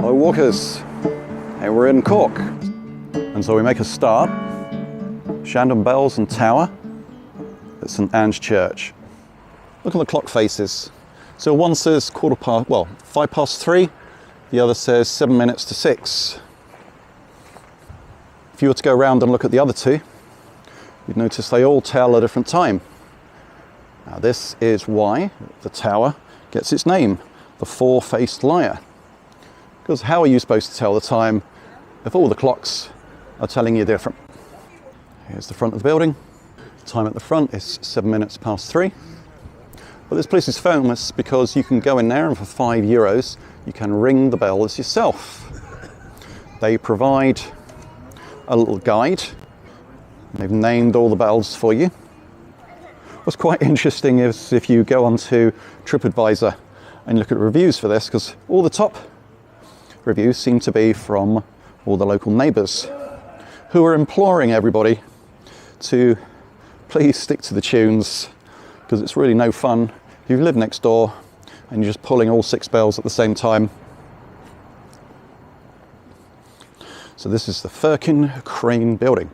Hello walkers, hey, we're in Cork, and so we make a start. Shandon Bells and Tower at St Anne's Church. Look at the clock faces. So one says 3:05, the other says 7 minutes to 6. If you were to go around and look at the other two, you'd notice they all tell a different time. Now this is why the tower gets its name, the four-faced liar. Because how are you supposed to tell the time if all the clocks are telling you different? Here's the front of the building. Time at the front is 7 minutes past 3. But this place is famous because you can go in there and for €5 you can ring the bells yourself. They provide a little guide. They've named all the bells for you. What's quite interesting is if you go onto TripAdvisor and look at reviews for this, because all the top reviews seem to be from all the local neighbours who are imploring everybody to please stick to the tunes, because it's really no fun if you live next door and you're just pulling all 6 bells at the same time. So this is the Firkin Crane building.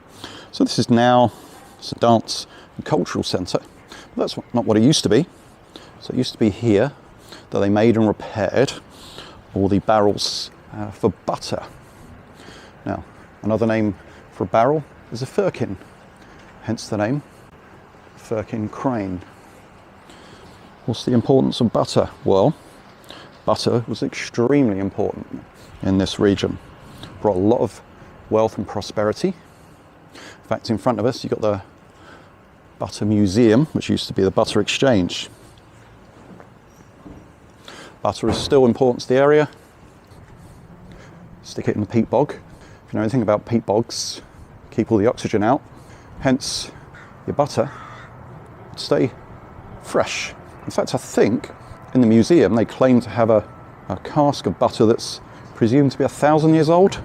So this is now a dance and cultural centre. But that's not what it used to be. So it used to be here that they made and repaired all the barrels for butter. Now, another name for a barrel is a firkin, hence the name Firkin Crane. What's the importance of butter? Well, butter was extremely important in this region. Brought a lot of wealth and prosperity. In fact, in front of us, you've got the Butter Museum, which used to be the Butter Exchange. Butter is still important to the area. Stick it in the peat bog. If you know anything about peat bogs, keep all the oxygen out. Hence, your butter would stay fresh. In fact, I think in the museum they claim to have a cask of butter that's presumed to be 1,000 years old.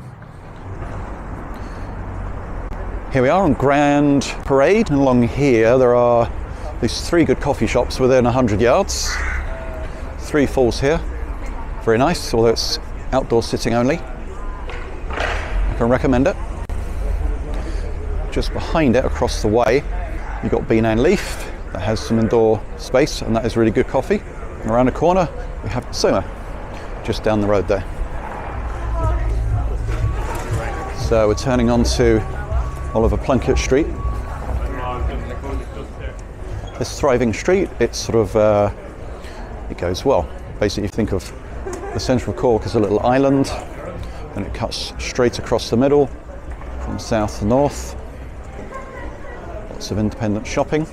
Here we are on Grand Parade, and along here there are these 3 good coffee shops within 100 yards. 3 falls here, very nice, although it's outdoor sitting only. I can recommend it. Just behind it, across the way, you've got Bean and Leaf, that has some indoor space, and that is really good coffee. And around the corner, we have Soma, just down the road there. So we're turning on to Oliver Plunkett Street. This thriving street, it's sort of, it goes well. Basically, you think of the centre of Cork as a little island, and it cuts straight across the middle from south to north. Lots of independent shopping.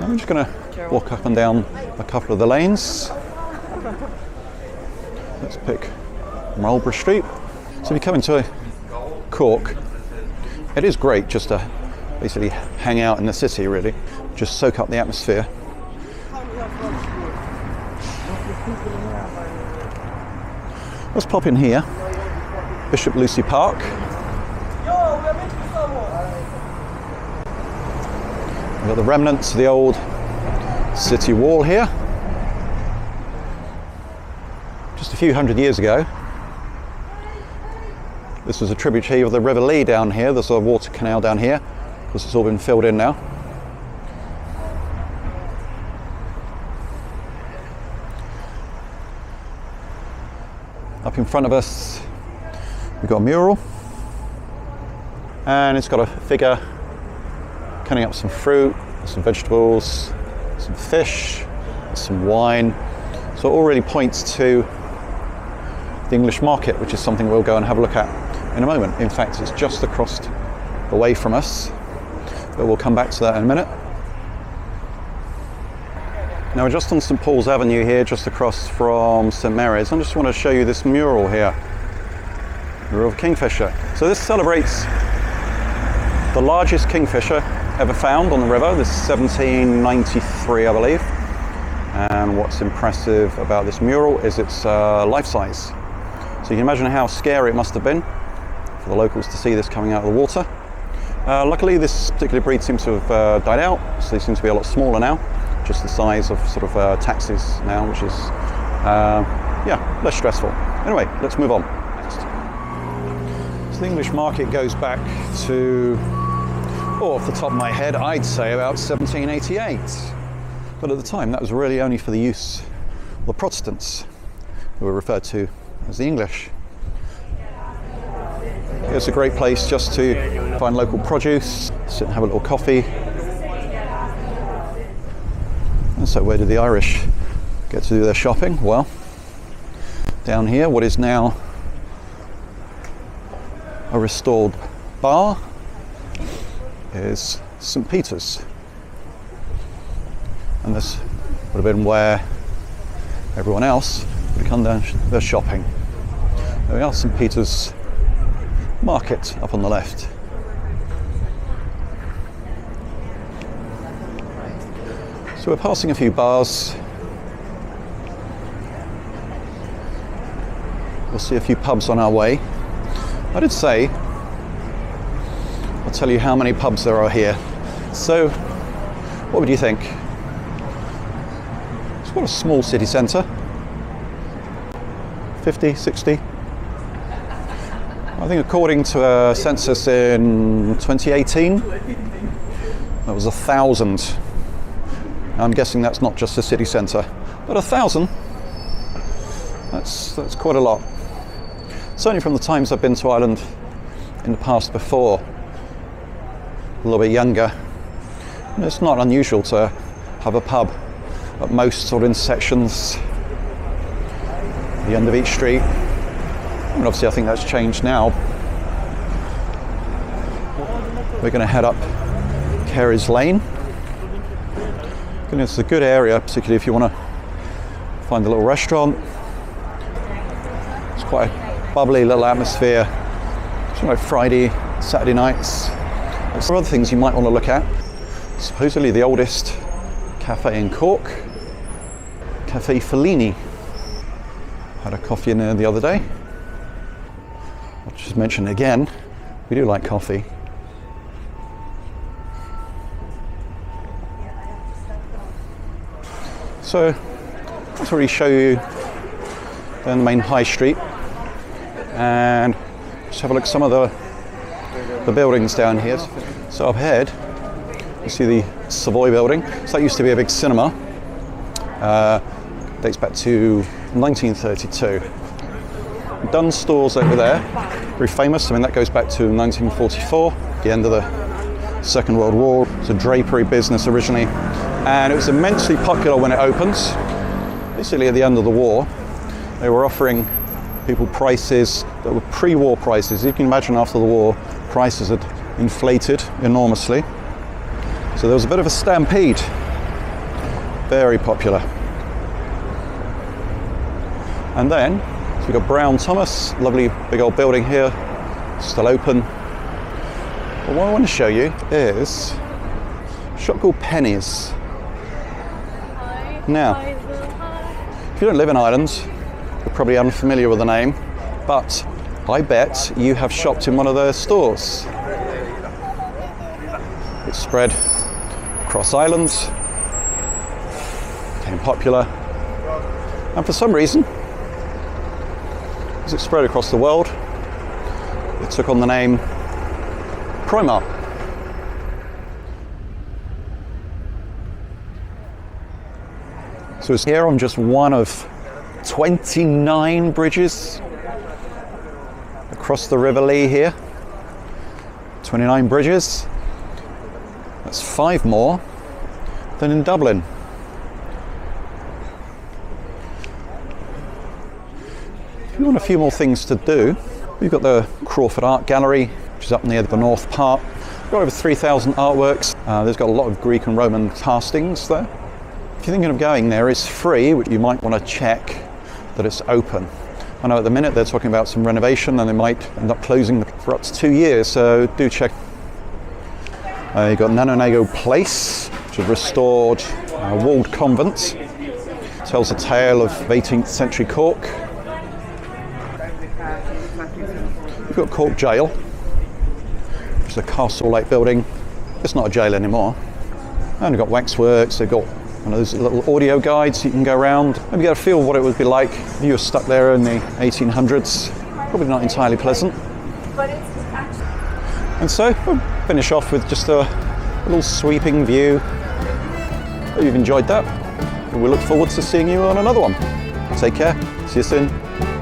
I'm just going to walk up and down a couple of the lanes. Let's pick Marlborough Street. So if you come into Cork, it is great just to basically hang out in the city, really. Just soak up the atmosphere. Let's pop in here, Bishop Lucy Park. We've got the remnants of the old city wall here. Just a few hundred years ago, this was a tributary of the River Lee down here. There's a water canal down here, because it's all been filled in now. Up in front of us, we've got a mural, and it's got a figure cutting up some fruit, some vegetables, some fish, some wine. So it all really points to the English market, which is something we'll go and have a look at in a moment. In fact, it's just across the way from us, but we'll come back to that in a minute. Now we're just on St Paul's Avenue here, just across from St Mary's. I just want to show you this mural here, mural of kingfisher. So this celebrates the largest kingfisher ever found on the river. This is 1793, I believe. And what's impressive about this mural is it's life size. So you can imagine how scary it must have been for the locals to see this coming out of the water. Luckily, this particular breed seems to have died out, so they seem to be a lot smaller now, just the size of sort of taxis now, which is less stressful. Anyway, let's move on. So the English market goes back to, off the top of my head, I'd say about 1788. But at the time, that was really only for the use of the Protestants, who were referred to as the English. It's a great place just to find local produce, sit and have a little coffee. And so where did the Irish get to do their shopping? Well, down here, what is now a restored bar is St. Peter's. And this would have been where everyone else would come down their shopping. There we are, St. Peter's Market up on the left. So we're passing a few bars. We'll see a few pubs on our way. I did say, I'll tell you how many pubs there are here. So, what would you think? It's quite a small city centre. 50, 60. I think according to a census in 2018, there was 1,000. I'm guessing that's not just a city centre, but 1,000, that's quite a lot. Certainly from the times I've been to Ireland in the past before, a little bit younger, it's not unusual to have a pub at most sort of intersections, the end of each street. And obviously I think that's changed now. We're going to head up Carey's Lane. And it's a good area, particularly if you want to find a little restaurant. It's quite a bubbly little atmosphere. It's like Friday, Saturday nights. There's some other things you might want to look at. Supposedly the oldest cafe in Cork, Cafe Fellini. Had a coffee in there the other day. I'll just mention again, we do like coffee. So, let's already show you down the main high street and just have a look at some of the buildings down here. So up ahead, you see the Savoy building. So that used to be a big cinema. Dates back to 1932. Dunnes Stores over there, very famous. I mean, that goes back to 1944, the end of the Second World War. It's a drapery business originally, and it was immensely popular when it opened. Basically at the end of the war, they were offering people prices that were pre-war prices. You can imagine after the war, prices had inflated enormously. So there was a bit of a stampede. Very popular. And then, so we've got Brown Thomas, lovely big old building here, still open. But what I want to show you is a shop called Penny's. Now, if you don't live in Ireland, you're probably unfamiliar with the name, but I bet you have shopped in one of their stores. It's spread across Ireland, became popular, and for some reason, as it spread across the world, it took on the name Primark. So it's here on just one of 29 bridges across the River Lee here. 29 bridges. That's 5 more than in Dublin. If you want a few more things to do, we've got the Crawford Art Gallery, which is up near the North Part. We've got over 3,000 artworks. There's got a lot of Greek and Roman castings there. If you're thinking of going there, it's free, but you might want to check that it's open. I know at the minute they're talking about some renovation and they might end up closing for up to 2 years, so do check. You've got Nanonago Place, which is a restored walled convent. It tells a tale of 18th century Cork. We've got Cork Jail, which is a castle-like building. It's not a jail anymore. And we've got waxworks, they've got One of those little audio guides you can go around, maybe get a feel of what it would be like if you were stuck there in the 1800s. Probably not entirely pleasant. And so we'll finish off with just a little sweeping view. Hope you've enjoyed that. We look forward to seeing you on another one. Take care. See you soon.